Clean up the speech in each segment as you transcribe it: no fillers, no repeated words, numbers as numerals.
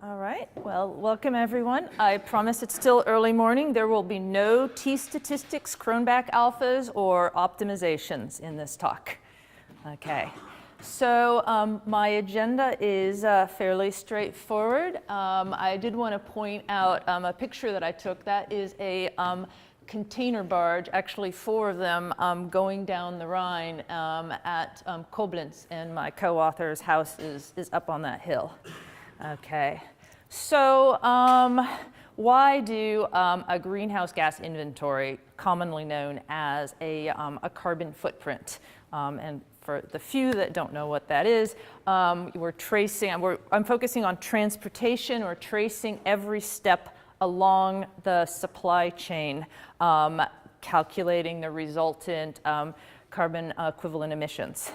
All right, well, welcome everyone. I promise it's still early morning. There will be no t-statistics, Cronbach alphas, or optimizations in this talk. Okay, so my agenda is fairly straightforward. I did want to point out a picture that I took. That is a container barge, actually 4 of them, going down the Rhine at Koblenz, and my co-author's house is up on that hill. Okay, so why do a greenhouse gas inventory, commonly known as a carbon footprint? And for the few that don't know what that is, I'm focusing on transportation. We're tracing every step along the supply chain, calculating the resultant carbon equivalent emissions.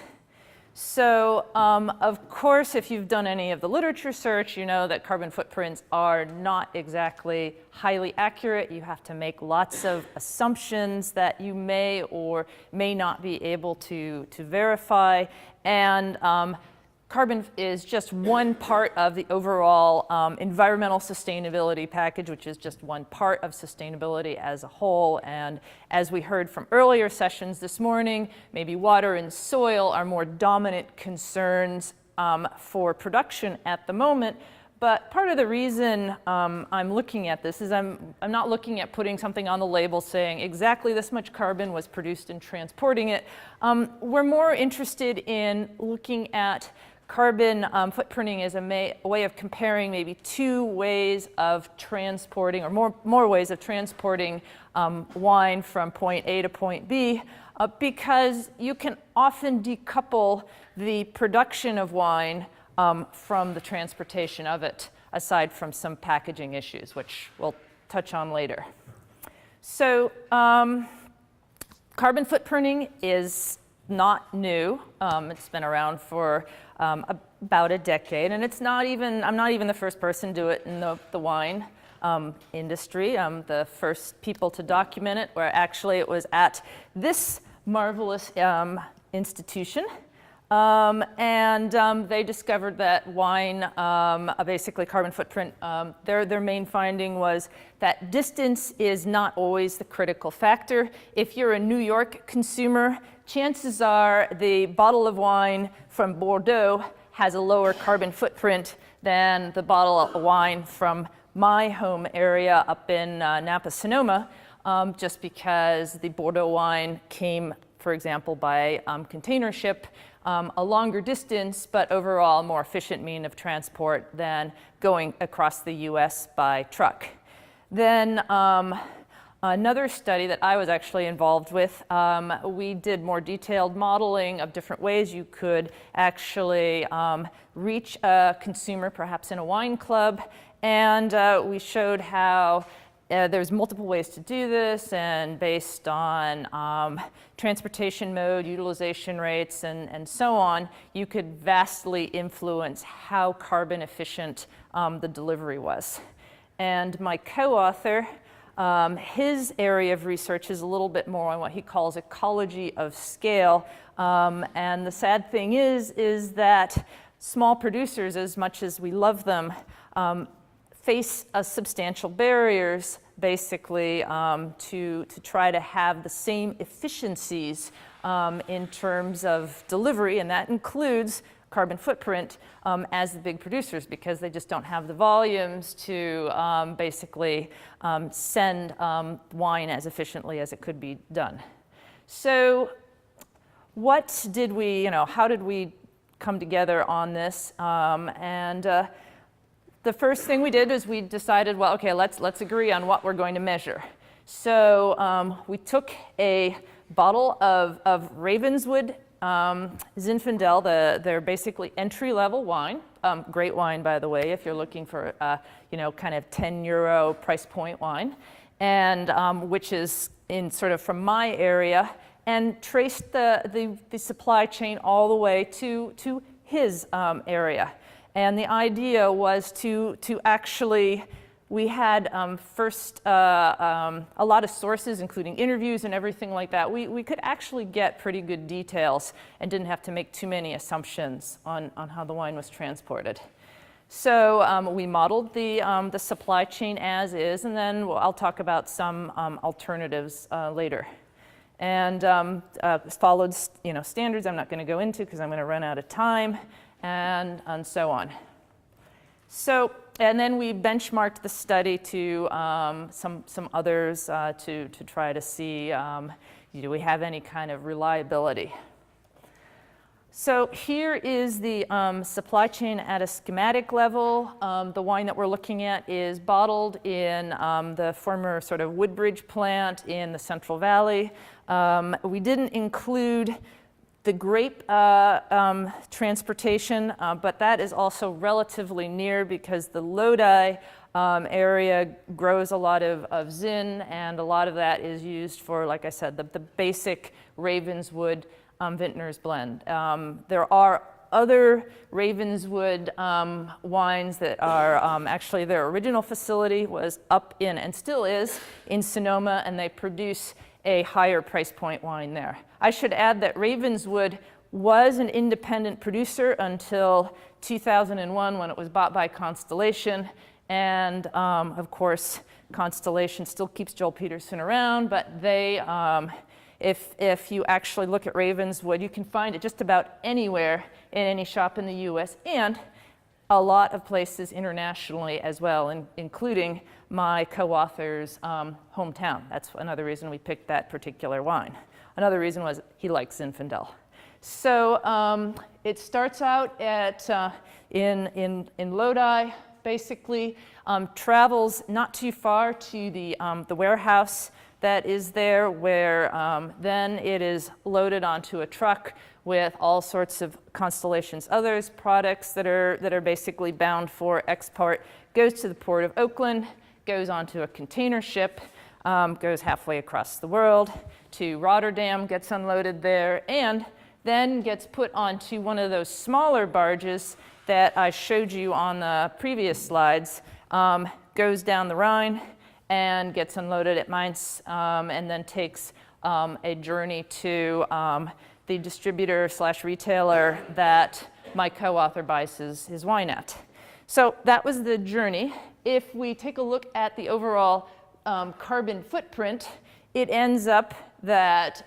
So, of course, if you've done any of the literature search, you know that carbon footprints are not exactly highly accurate. You have to make lots of assumptions that you may or may not be able to verify. And carbon is just one part of the overall environmental sustainability package, which is just one part of sustainability as a whole. And as we heard from earlier sessions this morning, maybe water and soil are more dominant concerns for production at the moment. But part of the reason I'm looking at this is I'm not looking at putting something on the label saying exactly this much carbon was produced in transporting it. We're more interested in looking at carbon footprinting as a way of comparing maybe 2 ways of transporting, or more ways of transporting wine from point A to point B, because you can often decouple the production of wine from the transportation of it, aside from some packaging issues, which we'll touch on later. So carbon footprinting is not new. It's been around for about a decade, and I'm not even the first person to do it in the wine industry. The first people to document it were actually, it was at this marvelous institution. And they discovered that wine, basically carbon footprint, their main finding was that distance is not always the critical factor. If you're a New York consumer, chances are the bottle of wine from Bordeaux has a lower carbon footprint than the bottle of wine from my home area up in Napa-Sonoma, just because the Bordeaux wine came, for example, by container ship, a longer distance, but overall more efficient mean of transport than going across the US by truck. Then another study that I was actually involved with, we did more detailed modeling of different ways you could actually reach a consumer, perhaps in a wine club, and we showed how there's multiple ways to do this, and based on transportation mode, utilization rates, and so on, you could vastly influence how carbon efficient the delivery was. And my co-author, his area of research is a little bit more on what he calls ecology of scale. And the sad thing is that small producers, as much as we love them, face substantial barriers, basically, to try to have the same efficiencies in terms of delivery, and that includes carbon footprint, as the big producers, because they just don't have the volumes to basically send wine as efficiently as it could be done. So what did we, how did we come together on this? The first thing we did is we decided, well, okay, let's agree on what we're going to measure. So we took a bottle of Ravenswood Zinfandel, their basically entry-level wine, great wine, by the way, if you're looking for kind of €10 price point wine, and which is in sort of from my area, and traced the supply chain all the way to his area. And the idea was to actually, we had first a lot of sources, including interviews and everything like that. We could actually get pretty good details and didn't have to make too many assumptions on how the wine was transported. So we modeled the supply chain as is, and then I'll talk about some alternatives later. And followed standards I'm not going to go into because I'm going to run out of time, and so on. So, and then we benchmarked the study to some others to try to see do we have any kind of reliability. So here is the supply chain at a schematic level. The wine that we're looking at is bottled in the former sort of Woodbridge plant in the Central Valley. We didn't include the grape transportation, but that is also relatively near because the Lodi area grows a lot of zin, and a lot of that is used for, like I said, the basic Ravenswood vintner's blend. There are other Ravenswood wines that are actually their original facility was up in, and still is, in Sonoma, and they produce a higher price point wine there. I should add that Ravenswood was an independent producer until 2001 when it was bought by Constellation, and of course Constellation still keeps Joel Peterson around, but they if you actually look at Ravenswood, you can find it just about anywhere in any shop in the US and a lot of places internationally as well, including my co-author's hometown. That's another reason we picked that particular wine. Another reason was he likes Zinfandel. So it starts out at in Lodi, basically, travels not too far to the warehouse that is there, where then it is loaded onto a truck with all sorts of Constellation's others products that are basically bound for export, goes to the port of Oakland, goes onto a container ship, goes halfway across the world to Rotterdam, gets unloaded there, and then gets put onto one of those smaller barges that I showed you on the previous slides, goes down the Rhine and gets unloaded at Mainz, and then takes a journey to the distributor / retailer that my co-author buys his wine at. So that was the journey. If we take a look at the overall carbon footprint, it ends up that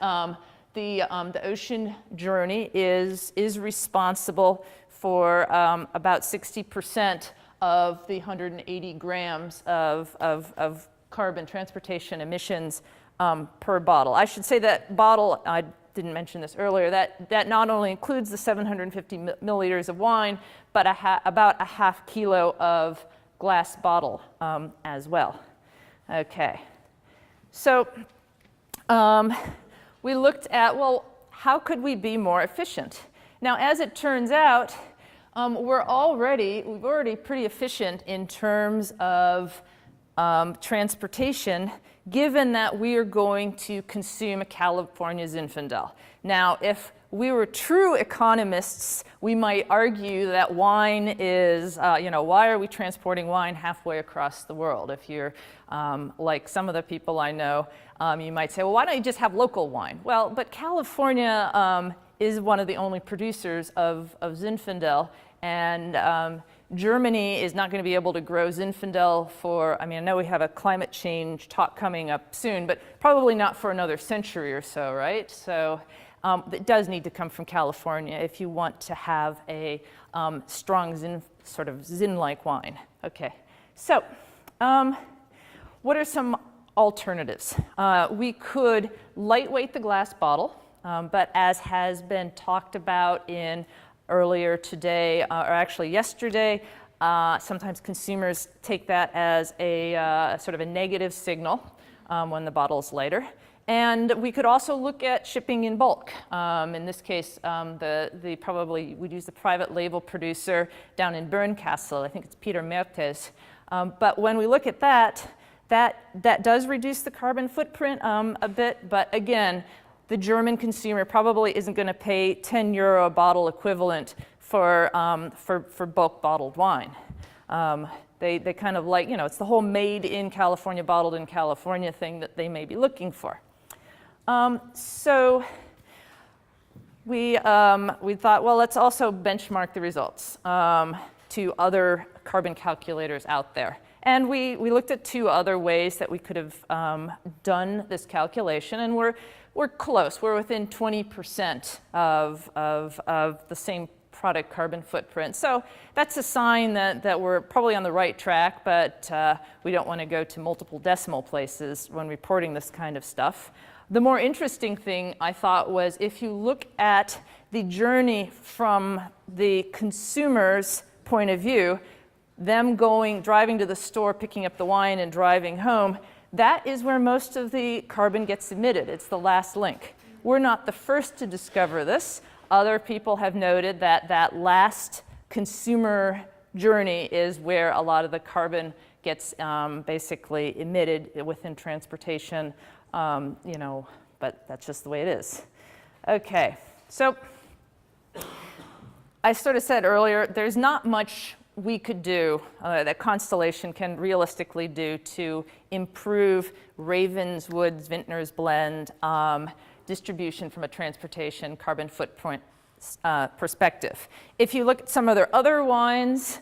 the ocean journey is responsible for about 60% of the 180 grams of carbon transportation emissions per bottle. I should say that bottle, I didn't mention this earlier, that not only includes the 750 milliliters of wine, but about a half kilo of glass bottle as well. Okay, so we looked at, well, how could we be more efficient? Now, as it turns out, we're already pretty efficient in terms of transportation, given that we are going to consume a California Zinfandel. Now, if we were true economists, we might argue that wine is, why are we transporting wine halfway across the world? If you're like some of the people I know, you might say, well, why don't you just have local wine? Well, but California is one of the only producers of Zinfandel, and Germany is not going to be able to grow Zinfandel for, I know we have a climate change talk coming up soon, but probably not for another century or so, right? So it does need to come from California if you want to have a strong sort of Zin-like wine. Okay, so what are some alternatives? We could lightweight the glass bottle, but as has been talked about earlier today, or actually yesterday, sometimes consumers take that as a sort of a negative signal when the bottle's lighter. And we could also look at shipping in bulk. In this case, we'd use the private label producer down in Bernkastel. I think it's Peter Mertes. But when we look at that does reduce the carbon footprint a bit, but again, the German consumer probably isn't going to pay 10 euro a bottle equivalent for bulk bottled wine. They kind of like, it's the whole made in California, bottled in California thing that they may be looking for. So we thought, well, let's also benchmark the results. to other carbon calculators out there. And we looked at 2 other ways that we could have done this calculation, and we're close. We're within 20% of the same product carbon footprint. So that's a sign that we're probably on the right track, but we don't want to go to multiple decimal places when reporting this kind of stuff. The more interesting thing I thought was if you look at the journey from the consumer's point of view, them driving to the store, picking up the wine and driving home, that is where most of the carbon gets emitted. It's the last link. We're not the first to discover this. Other people have noted that that last consumer journey is where a lot of the carbon gets basically emitted within transportation, but that's just the way it is. Okay, so I sort of said earlier, there's not much we could do, that Constellation can realistically do to improve Ravenswood's Vintner's Blend distribution from a transportation carbon footprint perspective. If you look at some of their other wines,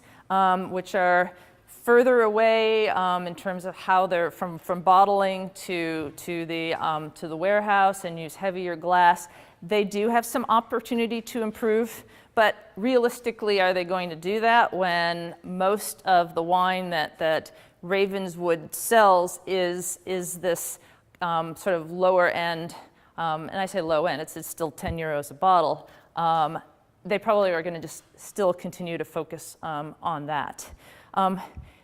which are further away in terms of how they're from bottling to the warehouse and use heavier glass, they do have some opportunity to improve. But realistically, are they going to do that when most of the wine that Ravenswood sells is this sort of lower end, and I say low end, it's still 10 euros a bottle. They probably are going to just still continue to focus on that.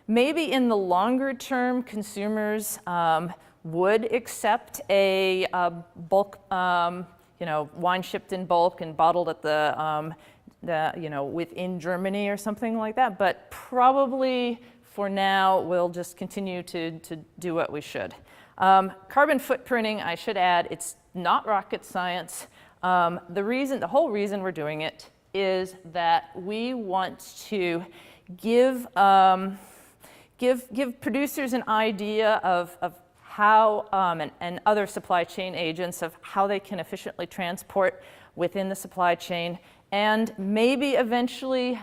Maybe in the longer term, consumers would accept a bulk, wine shipped in bulk and bottled at the within Germany or something like that. But probably for now, we'll just continue to do what we should. Carbon footprinting, I should add, it's not rocket science. The whole reason we're doing it is that we want to give producers an idea of how, and other supply chain agents of how they can efficiently transport within the supply chain, and maybe eventually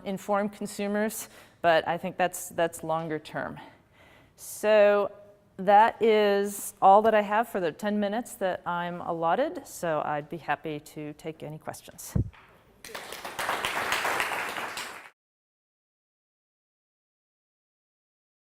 inform consumers, but I think that's longer term. So that is all that I have for the 10 minutes that I'm allotted, so I'd be happy to take any questions.